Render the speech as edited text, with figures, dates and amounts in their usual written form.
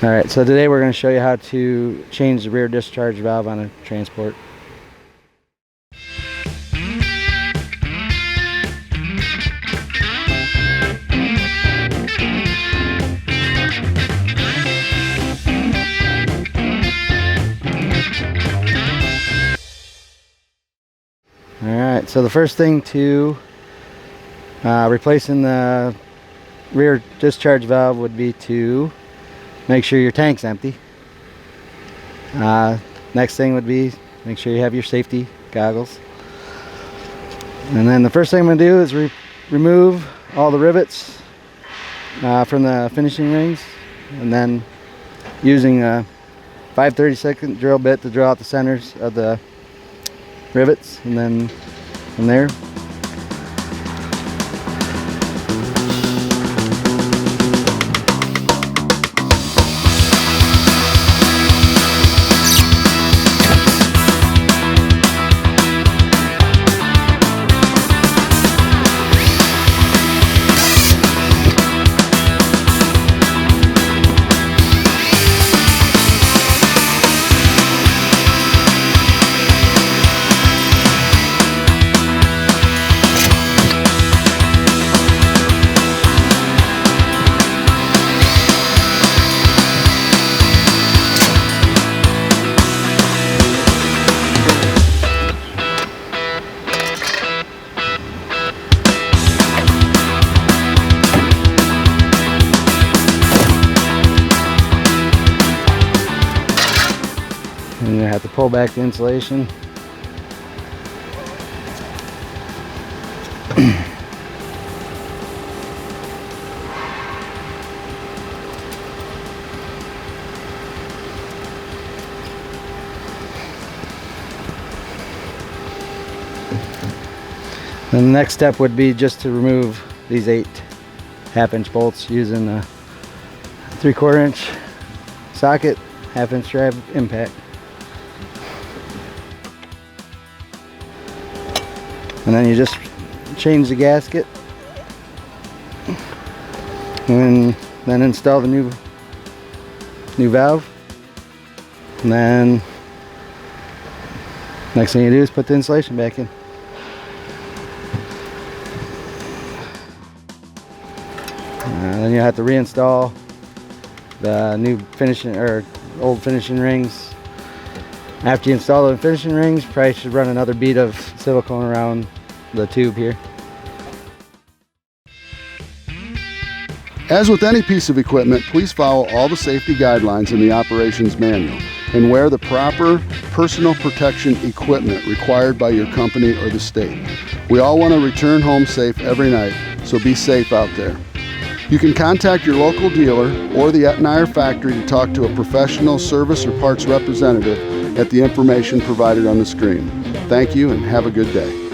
Alright, so today we're going to show you how to change the rear discharge valve on a transport. Alright, so the first thing to replacing the rear discharge valve would be to make sure your tank's empty. Next thing would be make sure you have your safety goggles. And then the first thing I'm going to do is remove all the rivets from the finishing rings, and then using a 5/32 drill bit to drill out the centers of the rivets, and then from there and you have to pull back the insulation. Then the next step would be just to remove these 8 half-inch bolts using a 3/4 inch socket, 1/2 inch drive impact. And then you just change the gasket and then install the new valve. And then next thing you do is put the insulation back in. Then you have to reinstall the new finishing or old finishing rings. After you install the finishing rings, you probably should run another bead of silicone around the tube here. As with any piece of equipment, please follow all the safety guidelines in the operations manual and wear the proper personal protection equipment required by your company or the state. We all want to return home safe every night, so be safe out there. You can contact your local dealer or the Etnyre factory to talk to a professional service or parts representative at the information provided on the screen. Thank you and have a good day.